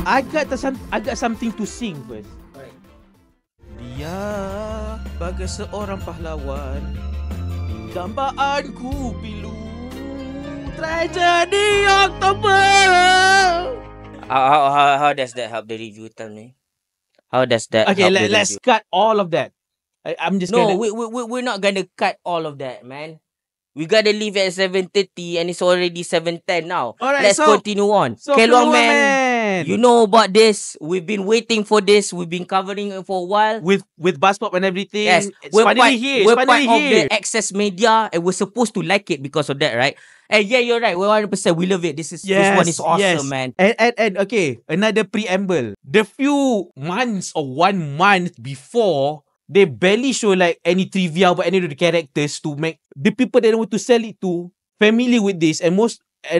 I got something to sing first. Alright. Dia bagai seorang pahlawan, dambaanku pilu tragedi Oktober. How does that help the review? Tell me. How does that Okay, help the let's review? cut all of that. I'm just No, gonna... we're not gonna cut all of that, man. We gotta leave at 7:30 and it's already 7:10 now. Alright, Let's so- continue on. So Keluang Keluang Man, Man. you know about this. We've been waiting for this. We've been covering it for a while. with Buzz Pop and everything. Yes, It's finally here. It's we're part finally of here. the Access Media, and we're supposed to like it because of that, right? And yeah, you're right. We're 100%. We love it. This one is awesome, man. And okay, another preamble. The few months or 1 month before, they barely show like any trivia about any of the characters to make the people that want to sell it to familiar with this. And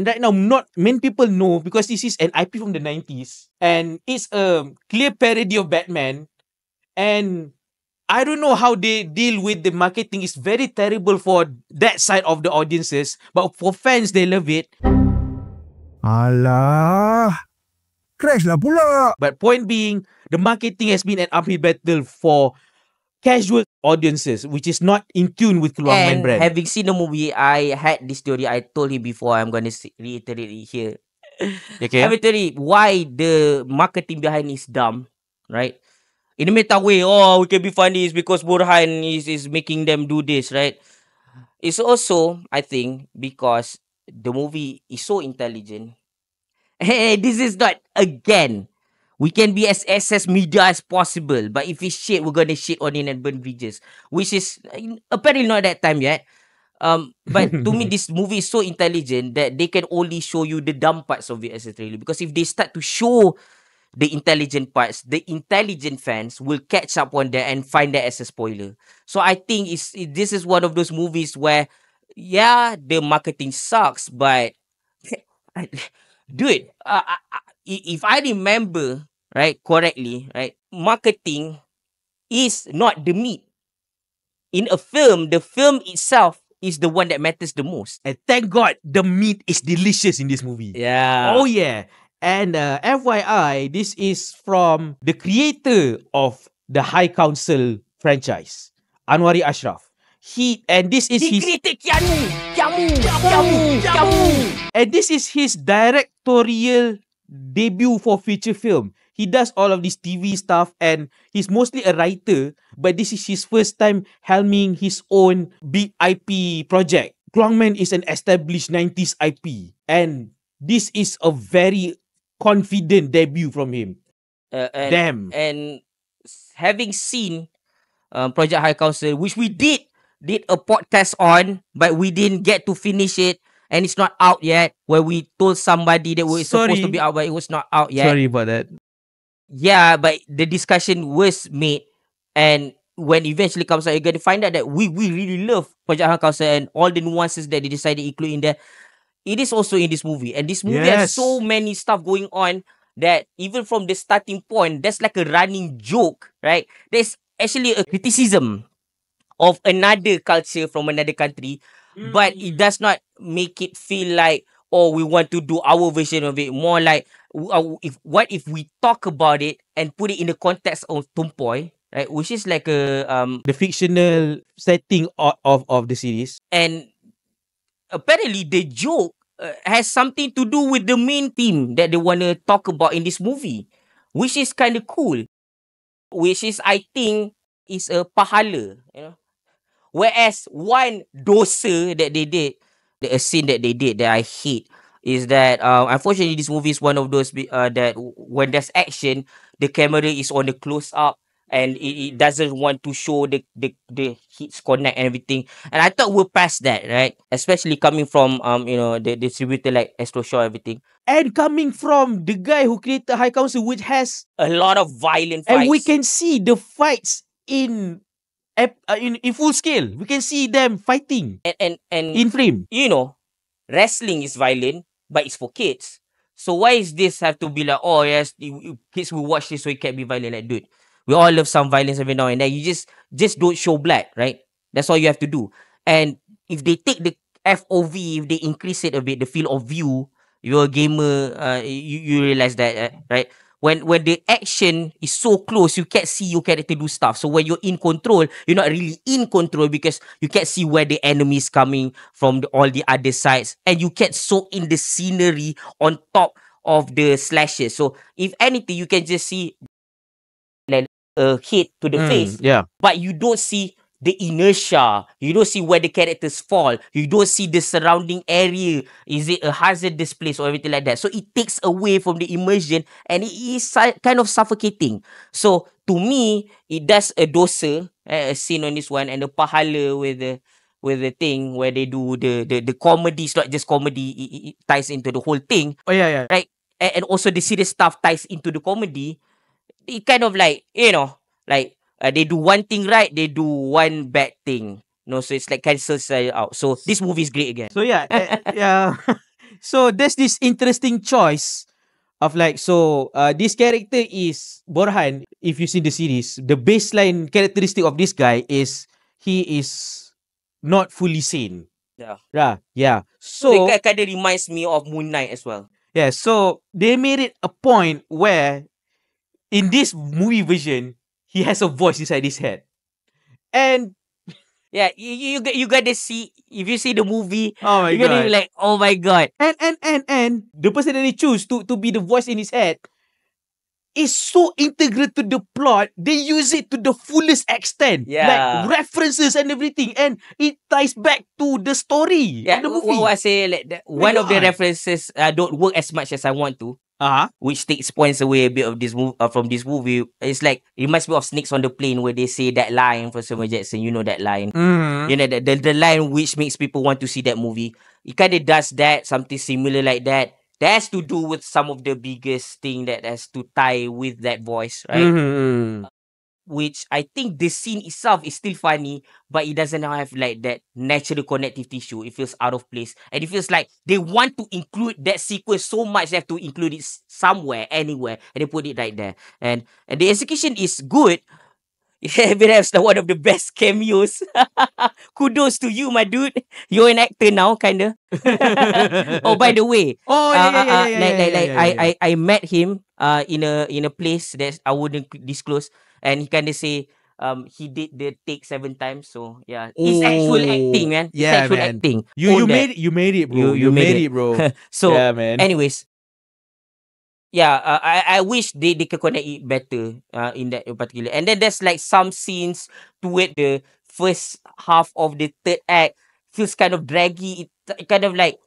right now, not many people know because this is an IP from the 90s and it's a clear parody of Batman. And I don't know how they deal with the marketing. It's very terrible for that side of the audiences, but for fans, they love it. Alah, crash lah pula. But point being, the marketing has been an uphill battle for casual audiences, which is not in tune with Keluang Man And brand. having seen the movie, I had this theory. I told him before. I'm gonna reiterate it here. Okay. I have a theory why the marketing behind is dumb, right? In a meta way, oh, we can be funny is because Burhan is making them do this, right? It's also, I think, because the movie is so intelligent. Hey, this is not, again, we can be as media as possible, but if it's shit, we're gonna shit on it and burn bridges, which is apparently not that time yet. But to me, this movie is so intelligent that they can only show you the dumb parts of it as a trailer. Because if they start to show the intelligent parts, the intelligent fans will catch up on that and find that as a spoiler. So I think this is one of those movies where, yeah, the marketing sucks, but dude, if I remember right correctly, right, marketing is not the meat. In a film, the film itself is the one that matters the most. And thank God, the meat is delicious in this movie. Yeah. Oh yeah. And FYI, this is from the creator of the High Council franchise, Anwari Ashraf. He created Keanu. And this is his directorial debut for feature film. He does all of this TV stuff and he's mostly a writer, but this is his first time helming his own big IP project. Keluang Man is an established 90s IP and this is a very confident debut from him. Damn. And having seen Project High Council, which we did a podcast on, but we didn't get to finish it. And it's not out yet, where we told somebody that we're supposed to be out, but it was not out yet. Sorry about that. Yeah, but the discussion was made, and when eventually comes out, you're going to find out that we really love Project High Council and all the nuances that they decided to include in there. It is also in this movie, and this movie has so many stuff going on that even from the starting point, there's like a running joke, right? There's actually a criticism of another culture from another country, but it does not make it feel like, oh, we want to do our version of it. More like, what if we talk about it and put it in the context of Tumpoy, right? Which is like a the fictional setting of the series. And apparently the joke has something to do with the main theme that they want to talk about in this movie, which is kind of cool. Which is, I think, is a pahala, you know. Whereas one dosa that they did, a scene that they did that I hate, is that unfortunately this movie is one of those that when there's action, the camera is on the close up and it doesn't want to show the hits connect and everything. And I thought we're past that, right? Especially coming from the distributor like Astro Shaw, everything. And coming from the guy who created High Council, which has a lot of violent fights. And we can see the fights in full scale. We can see them fighting and in frame. You know, wrestling is violent, but it's for kids. So why is this have to be like, oh yes, kids will watch this so it can't be violent? Like, dude, we all love some violence every now and then. You just don't show blood, right? That's all you have to do. And if they take the FOV, if they increase it a bit, the field of view, you're a gamer, you realize that, right? When the action is so close, you can't see your character do stuff. So when you're in control, you're not really in control because you can't see where the enemy is coming from, all the other sides, and you can't soak in the scenery on top of the slashes. So if anything, you can just see like a hit to the face, Yeah. but you don't see the inertia. You don't see where the characters fall. You don't see the surrounding area. Is it a hazardous place or everything like that? So it takes away from the immersion and it is kind of suffocating. So to me, it does a dosa, a scene on this one, and the pahala with the thing where they do the comedy. It's not just comedy. It ties into the whole thing, Oh yeah. right? And also the serious stuff ties into the comedy. It kind of like, like they do one thing right, they do one bad thing. So it's like cancels out. So this movie is great again. So yeah, yeah. So there's this interesting choice of like, so this character is Borhan. If you see the series, the baseline characteristic of this guy is he is not fully sane. Yeah. Yeah. So So it kind of reminds me of Moon Knight as well. yeah, so they made it a point where in this movie version, he has a voice inside his head. And Yeah, you got to see, if you see the movie, oh my you're gonna be god. like, oh my god. And the person that they choose to be the voice in his head is so integral to the plot. They use it to the fullest extent. Yeah. Like references and everything. And it ties back to the story Yeah, of the movie. what I say, like one of the God. references don't work as much as I want to, Uh-huh. which takes points away a bit of this from this movie. It's like, it reminds me of Snakes on the Plane, where they say that line from Samuel Jackson. You know that line. Mm-hmm. You know, the line which makes people want to see that movie. It kind of does that, something similar like that. That has to do with some of the biggest thing that has to tie with that voice, right? Mm-hmm. Which I think the scene itself is still funny, but it doesn't have like that natural connective tissue. It feels out of place. And it feels like they want to include that sequence so much, they have to include it somewhere, anywhere, and they put it right there. And the execution is good. It has one of the best cameos. Kudos to you, my dude. You're an actor now, kinda. Oh, by the way, Oh yeah. I met him in a place that I wouldn't disclose, and he kinda say he did the take 7 times. So yeah, it's actual acting, man. It's Yeah, actual man. acting. You Own that. made it, bro. You made it, bro. So yeah, man. anyways, yeah, I wish they can connect it better in that in particular. And then there's like some scenes toward the first half of the third act feels kind of draggy. It kind of like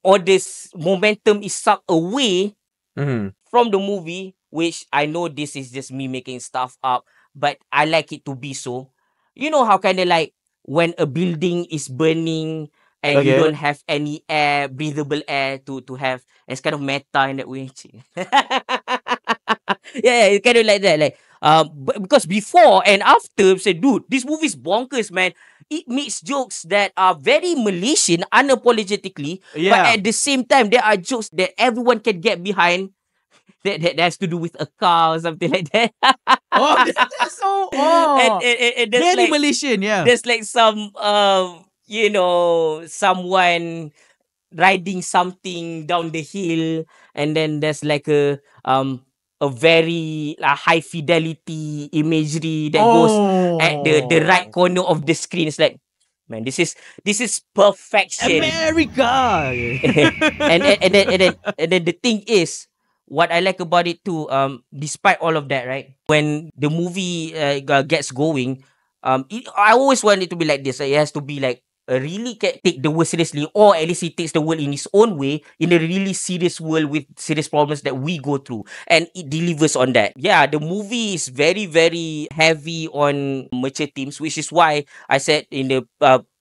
all this momentum is sucked away Mm-hmm. from the movie, which I know this is just me making stuff up, but I like it to be so. You know how kind of like when a building is burning and you Okay. don't have any air, breathable air to have. It's kind of meta in that way. Yeah, it's kind of like that. Like because before and after, say, dude, this movie's bonkers, man. It makes jokes that are very Malaysian, unapologetically, but Yeah. at the same time, there are jokes that everyone can get behind. That has to do with a car or something like that. Oh, that's so and there's very like, Malaysian, yeah. there's like some someone riding something down the hill, and then there's like a very high fidelity imagery that goes at the right corner of the screen. It's like, man, this is perfection. America. and then the thing is, what I like about it too, despite all of that, right? When the movie gets going, I always want it to be like this. It has to be like really take the world seriously, or at least he takes the world in his own way, in a really serious world with serious problems that we go through, and it delivers on that. Yeah, the movie is very, very heavy on mature themes, which is why I said in the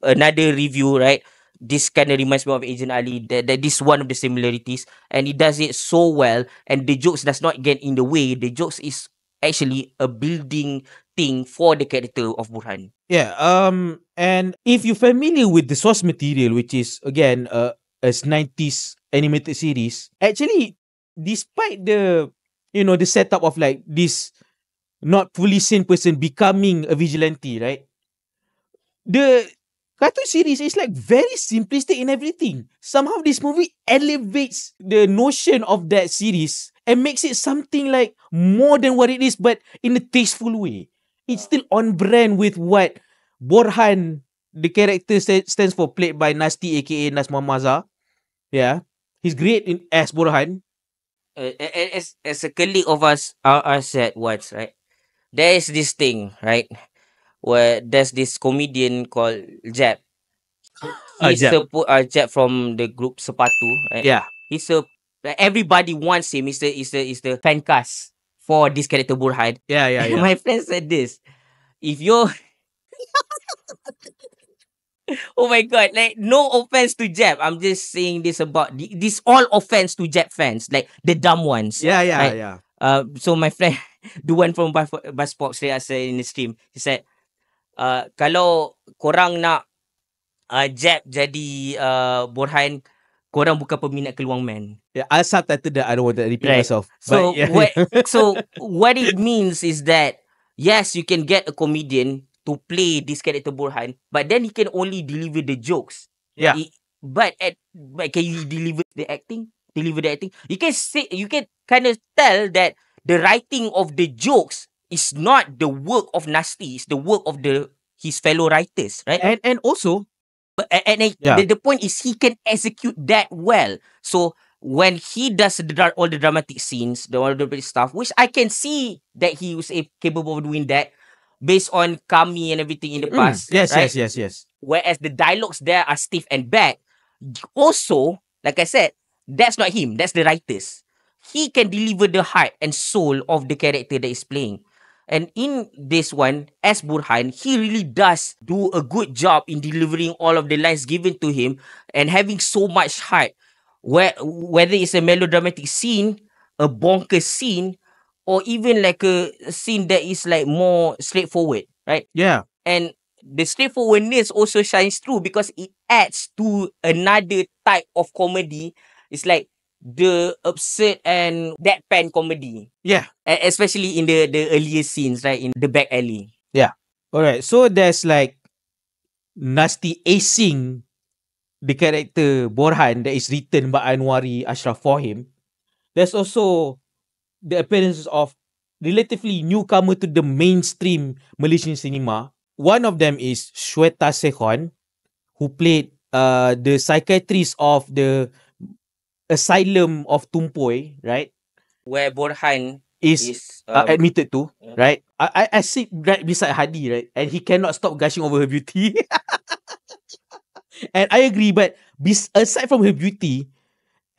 another review, right? This kind of reminds me of Agent Ali. That this is one of the similarities, and he does it so well. And the jokes does not get in the way. The jokes is actually a building thing for the character of Burhan. Yeah. And if you're familiar with the source material, which is again a 90s animated series, actually, despite the the setup of like this not fully sane person becoming a vigilante, right? The cartoon series is like very simplistic in everything. Somehow this movie elevates the notion of that series and makes it something like more than what it is, but in a tasteful way. It's still on brand with what Borhan, the character stands for, played by Nasty aka Nas Mamaza. Yeah. He's great as Borhan. As a colleague of us said once, right? There is this thing, right? Where there's this comedian called Jeb. He's Jeb. Jeb from the group Sepatu, right? Yeah. He's everybody wants him. He's the fan cast for this character Burhan. Yeah, yeah, yeah. My friend said this. If you're oh my god, like no offense to Jeb. I'm just saying this about this all offense to Jeb fans, like the dumb ones. Yeah, yeah, right? yeah. So my friend, the one from Bus Pop straight us in the stream, he said, kalau korang nak Jeb jadi Borhan, korang bukan peminat Keluang Man. Yeah, I'll subtitle that. I don't want to repeat Right. myself. So But, yeah. so what it means is that yes, you can get a comedian to play this character Borhan, but then he can only deliver the jokes. Yeah. But can you deliver the acting? You can kind of tell that the writing of the jokes is not the work of Nasty, it's the work of his fellow writers, right? and also, And the point is he can execute that well. So when he does all the dramatic scenes, all the dramatic stuff, which I can see that he was capable of doing that based on Kami and everything in the past. yes, right? yes. Whereas the dialogues there are stiff and bad. Also, like I said, that's not him. That's the writers. He can deliver the heart and soul of the character that he's playing. And in this one, as Burhan, he really does do a good job in delivering all of the lines given to him and having so much heart. Whether it's a melodramatic scene, a bonkers scene, or even like a scene that is like more straightforward, right? Yeah. And the straightforwardness also shines through because it adds to another type of comedy. It's like the absurd and deadpan comedy. Yeah. Especially in the earlier scenes, right? In the back alley. Yeah. Alright. So there's like Nasty acing the character Borhan that is written by Anwari Ashraf for him. There's also the appearances of relatively newcomer to the mainstream Malaysian cinema. One of them is Shweta Sekhon, who played the psychiatrist of the asylum of Tumpoy, right? Where Borhan is admitted to, right? I sit right beside Hadi, right? And he cannot stop gushing over her beauty. And I agree, but aside from her beauty,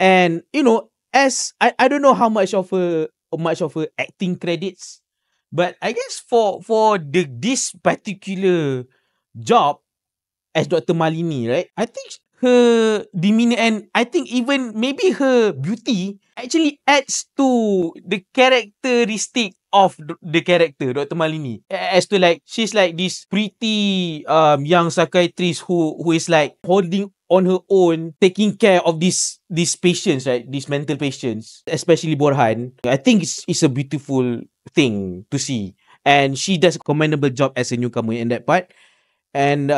and you know, as I don't know how much of her acting credits, but I guess for this particular job as Dr. Malini, right? I think her demeanor and I think even maybe her beauty actually adds to the characteristic of the character, Dr. Malini. As to like, she's like this pretty young psychiatrist who is like holding on her own, taking care of these patients, right? These mental patients, especially Borhan. I think it's a beautiful thing to see. And she does a commendable job as a newcomer in that part. And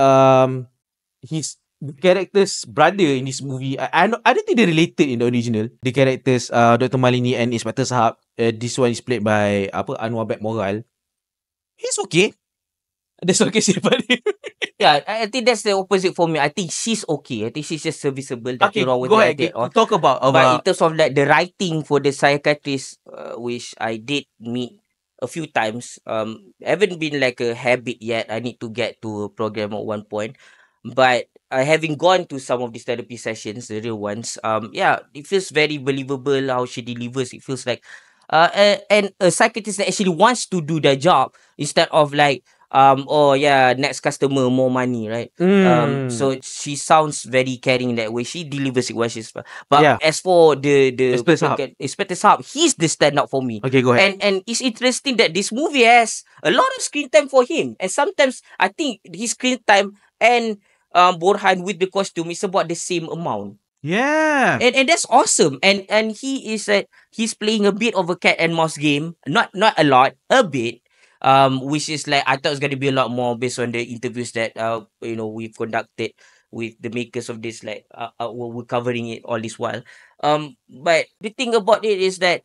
the character's brother in this movie, I don't think they're related in the original. The characters, Dr. Malini and Inspector Sahab. This one is played by Anwar Bek Moral. He's okay. That's what I can say about him. Yeah, I think that's the opposite for me. I think she's okay. I think she's just serviceable. Okay, go ahead. Talk about. But in terms of like the writing for the psychiatrist, which I did meet a few times, haven't been like a habit yet. I need to get to a program at one point. But having gone to some of these therapy sessions, the real ones, it feels very believable how she delivers. It feels like, and a psychiatrist that actually wants to do their job instead of like, next customer, more money, right? So she sounds very caring that way. She delivers it well. But as for the Inspector Sahab, he's the standout for me. Okay, go ahead. And it's interesting that this movie has a lot of screen time for him, and sometimes I think his screen time and Borhan with the costume is about the same amount. Yeah. And that's awesome. And he's playing a bit of a cat and mouse game. Not a lot, a bit. which is like I thought it was gonna be a lot more based on the interviews that we've conducted with the makers of this. Like we're covering it all this while. But the thing about it is that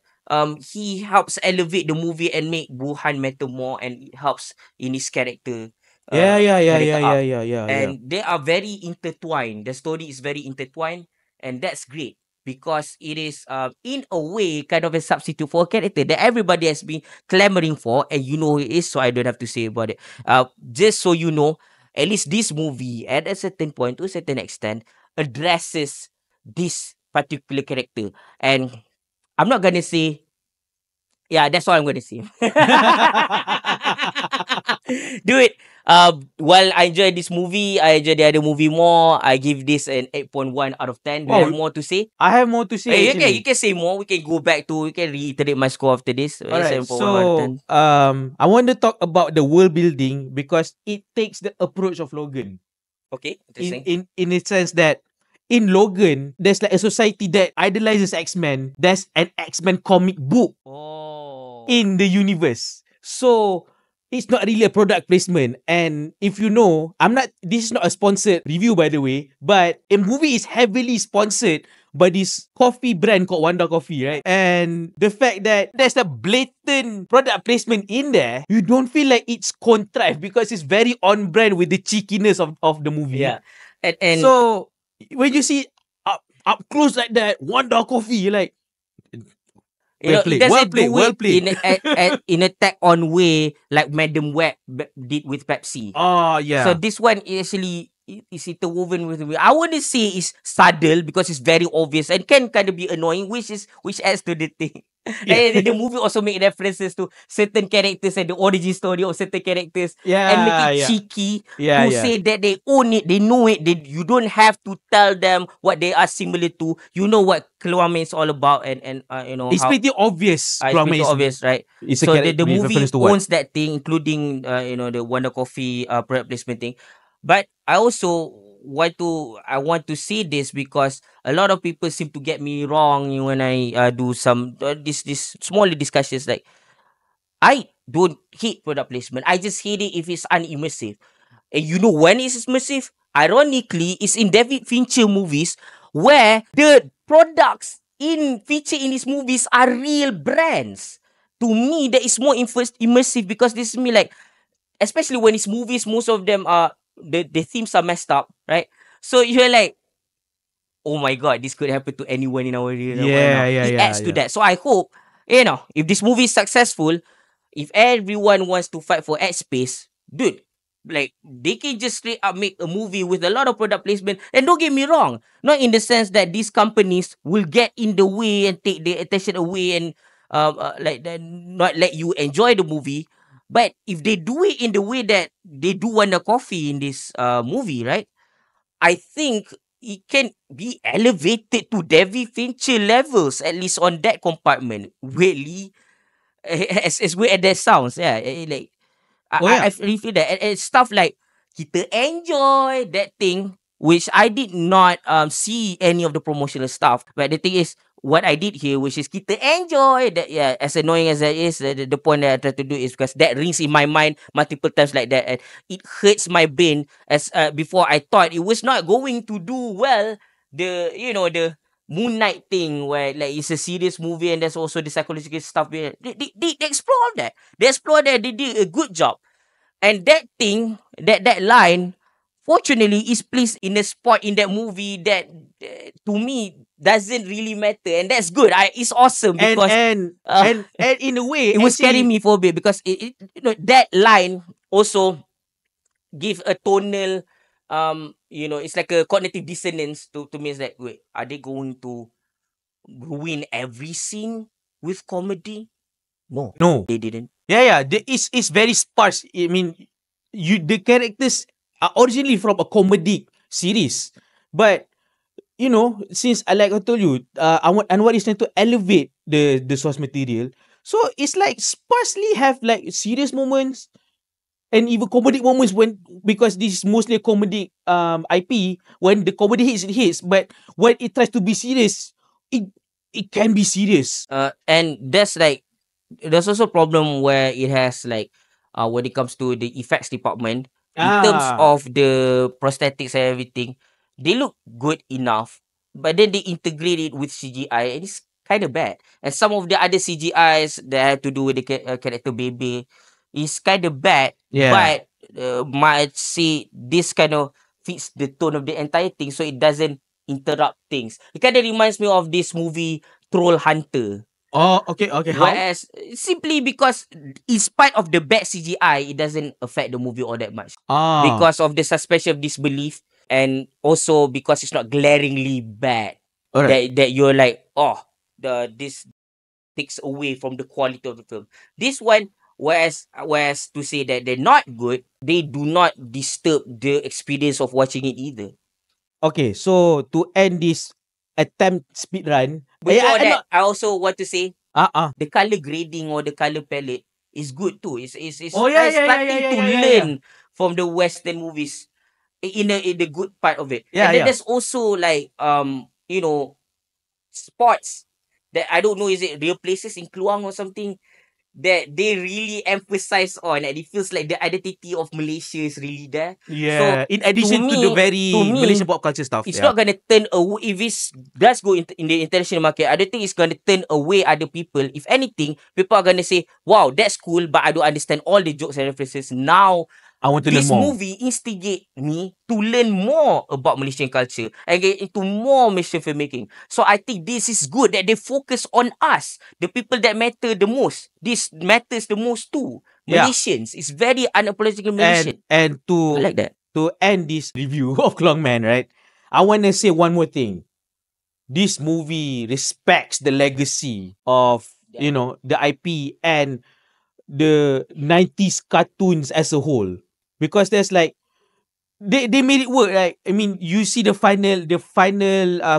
he helps elevate the movie and make Burhan matter more, and it helps in his character. Yeah, yeah, yeah, Character yeah, yeah, arc. yeah, yeah, yeah. And they are very intertwined. The story is very intertwined, and that's great because it is in a way kind of a substitute for a character that everybody has been clamoring for, and you know who it is, so I don't have to say about it. Just so you know, at least this movie at a certain point, to a certain extent, addresses this particular character. And I'm not gonna say, yeah, that's all I'm gonna say. Do it. While I enjoy this movie, I enjoy the other movie more. I give this an 8.1 out of 10. Do you Wow. have more to say? I have more to say. Hey, actually. you can say more. We can go back to, we can reiterate my score after this. Alright, 7.1 out of 10. so I want to talk about the world building because it takes the approach of Logan. Okay, interesting. In a sense that in Logan, there's like a society that idolizes X-Men. There's an X-Men comic book Oh. in the universe. So it's not really a product placement. And if you know, this is not a sponsored review by the way, but a movie is heavily sponsored by this coffee brand called Wanda Coffee, right? And the fact that there's a blatant product placement in there, you don't feel like it's contrived because it's very on brand with the cheekiness of the movie. Yeah. And So when you see up close like that, Wanda Coffee, you're like, well played, it well doesn't played, do well it played. in a tag on way like Madam Web did with Pepsi. Oh yeah. So this one actually is interwoven with the. I wouldn't say it's subtle because it's very obvious and can kind of be annoying, which adds to the thing. Yeah. And the movie also make references to certain characters and the origin story of certain characters Yeah, and make it yeah. cheeky Yeah, to yeah. say that they own it, they know it. You don't have to tell them what they are similar to. You know what Keluarga is all about, and It's how. pretty obvious. It's Keluarga pretty is- obvious, right? It's a So character the with movie reference to what? owns that thing, including the Wonder Coffee product placement thing. But I also want to say this because a lot of people seem to get me wrong when I do some this smaller discussions. Like, I don't hate product placement. I just hate it if it's unimmersive. And you know when it's immersive? Ironically, it's in David Fincher movies where the products featured in his movies are real brands. To me, that is more immersive because this is me like, especially when it's movies, most of them are the themes are messed up, right? So you're like, oh my god, this could happen to anyone in our real world now. It adds to that. So I hope, if this movie is successful, if everyone wants to fight for ad space, dude, like they can just straight up make a movie with a lot of product placement. And don't get me wrong, not in the sense that these companies will get in the way and take the attention away and not let you enjoy the movie. But if they do it in the way that they do Wonder Coffee in this movie, right? I think it can be elevated to David Fincher levels, at least on that compartment. Really, as weird as that sounds, yeah. Like I really feel that, and stuff like kita enjoy that thing, which I did not see any of the promotional stuff. But the thing is, what I did here, which is kita enjoy that. Yeah, as annoying as that is, the point that I try to do is because that rings in my mind multiple times like that, and it hurts my brain. As before, I thought it was not going to do well. The Moon Knight thing where like it's a serious movie and there's also the psychological stuff. They explore that. They explore that. They did a good job. And that thing, that line, fortunately, is placed in a spot in that movie that to me doesn't really matter, and that's good. It's awesome because and in a way it was scaring me for a bit because that line also give a tonal it's like a cognitive dissonance to me. It's like, wait, are they going to ruin every scene with comedy? No, they didn't. Yeah. It's very sparse. I mean, the characters are originally from a comedic series, but since like I told you, Anwar is trying to elevate the source material, so it's like sparsely have like serious moments and even comedic moments because this is mostly a comedic IP. When the comedy hits, it hits, but when it tries to be serious, it can be serious. And there's also a problem where it has like when it comes to the effects department, in terms of the prosthetics and everything, they look good enough, but then they integrate it with CGI and it's kind of bad. And some of the other CGIs that have to do with the character baby is kind of bad, but might say this kind of fits the tone of the entire thing, so it doesn't interrupt things. It kind of reminds me of this movie Troll Hunter. Oh, okay. How? Whereas simply because in spite of the bad CGI, it doesn't affect the movie all that much. Because of the suspension of disbelief, and also because it's not glaringly bad. Alright. That you're like, oh, this takes away from the quality of the film. This one, whereas to say that they're not good, they do not disturb the experience of watching it either. Okay, so to end this attempt speed run, Before that, I also want to say uh the color grading or the color palette is good too. It's Oh, yeah, starting to yeah. learn from the Western movies in the good part of it. Yeah, And then yeah. there's also like you know, spots that I don't know, is it real places in Kluang or something that they really emphasize on, and it feels like the identity of Malaysia is really there. Yeah. In addition to, me- the very to me, Malaysian pop culture stuff. It's not gonna turn away if it does go in the international market. I don't think it's gonna turn away other people. If anything, people are gonna say, "Wow, that's cool," but I don't understand all the jokes and references. Now, I want to learn this more. movie instigate me to learn more about Malaysian culture and get into more Malaysian filmmaking. So I think this is good that they focus on us, the people that matter the most. This matters the most too. Yeah. Malaysians. It's very unapologetically Malaysian. And I like that. to end this review of Klong Man, right? I want to say one more thing. This movie respects the legacy of, you know, the IP and the 90s cartoons as a whole. Because there's like, they made it work, right? I mean, you see the final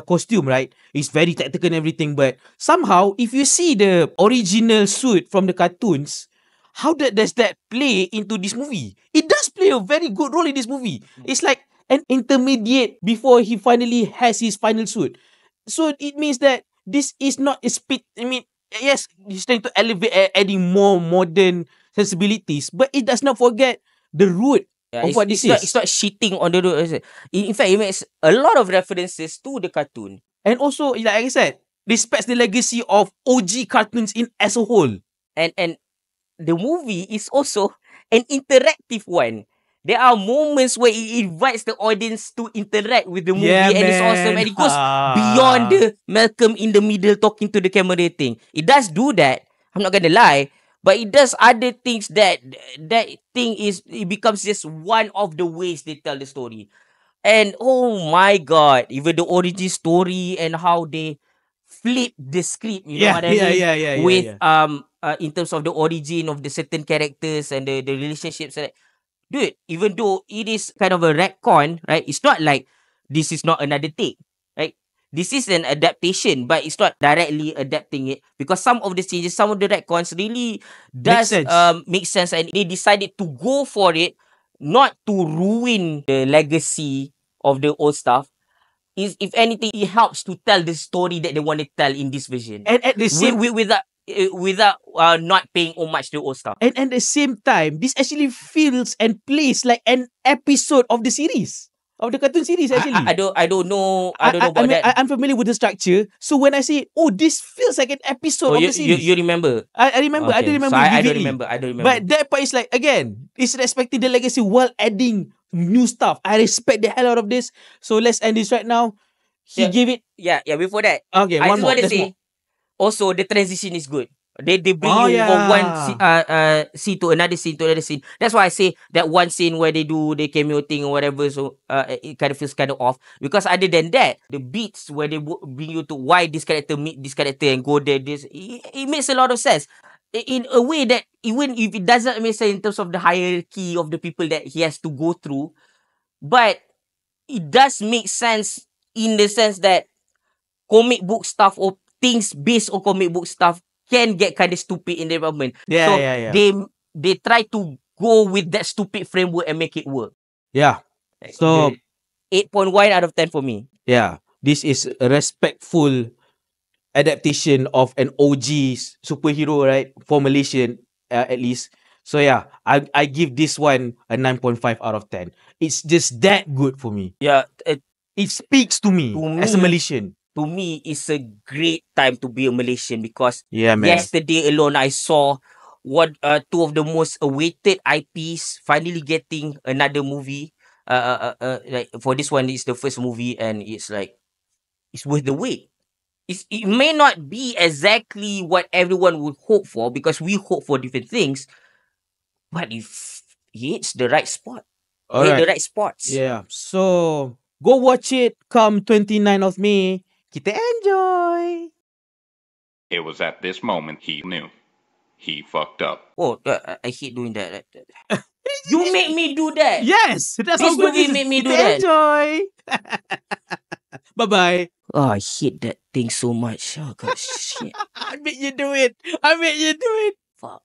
costume, right? It's very tactical and everything, but somehow, if you see the original suit from the cartoons, how does that play into this movie? It does play a very good role in this movie. It's like an intermediate before he finally has his final suit. So it means that this is not a speed. I mean, yes, he's trying to elevate, adding more modern sensibilities, but it does not forget the root of what this is. It's not shitting on the road. In fact, it makes a lot of references to the cartoon. And also, like I said, respects the legacy of OG cartoons in as a whole. And the movie is also an interactive one. There are moments where it invites the audience to interact with the movie, and it's awesome. And it goes beyond the Malcolm in the middle talking to the camera thing. It does do that. I'm not gonna lie. But it does other things that thing is, it becomes just one of the ways they tell the story. And oh my god, even the origin story and how they flip the script, you know what I mean? Yeah. With in terms of the origin of the certain characters and the relationships. Dude, even though it is kind of a retcon, right? It's not like this is not another take, right? This is an adaptation, but it's not directly adapting it, because some of the changes, some of the retcons really does make sense, and they decided to go for it, not to ruin the legacy of the old stuff. If anything, it helps to tell the story that they want to tell in this version, And at the same without not paying homage to old stuff. and at the same time, this actually feels and plays like an episode of the series. Of the cartoon series, actually. I don't know about that. I'm familiar with the structure. So when I say, oh, this feels like an episode of the series. You remember? I remember. Okay. I do remember So I don't vividly. remember. I don't remember. But that part is like, again, it's respecting the legacy while adding new stuff. I respect the hell out of this. So let's end this right now. He gave it. Yeah. Before that, Okay, I one just more. want to There's say, more. also the transition is good. They bring Oh, you yeah. from one scene to another scene to another scene. That's why I say that one scene where they do the cameo thing or whatever, so it kind of feels kind of off. Because other than that, the beats where they bring you to why this character meet this character and go there, it makes a lot of sense. In a way that even if it doesn't make sense in terms of the hierarchy of the people that he has to go through, but it does make sense in the sense that comic book stuff or things based on comic book stuff can get kind of stupid in development. Yeah, So yeah. they try to go with that stupid framework and make it work. Yeah. So, 8.1 out of 10 for me. yeah, this is a respectful adaptation of an OG superhero, right? For Malaysian, at least. So yeah, I give this one a 9.5 out of 10. It's just that good for me. Yeah, It speaks to me To as a me- Malaysian. to me, it's a great time to be a Malaysian because Yeah, man. yesterday alone I saw two of the most awaited IPs finally getting another movie. Like for this one, it's the first movie, and it's like it's worth the wait. It may not be exactly what everyone would hope for because we hope for different things, but if it's the right spot, All the right. right spots. Yeah. So go watch it come 29th of May. Kita enjoy. It was at this moment he knew. He fucked up. Oh, I hate doing that. You make me do that. Yes, that's Please how good don't this is. make me do Kita that. enjoy. Bye-bye. Oh, I hate that thing so much. Oh god, shit. I made you do it. I made you do it. Fuck.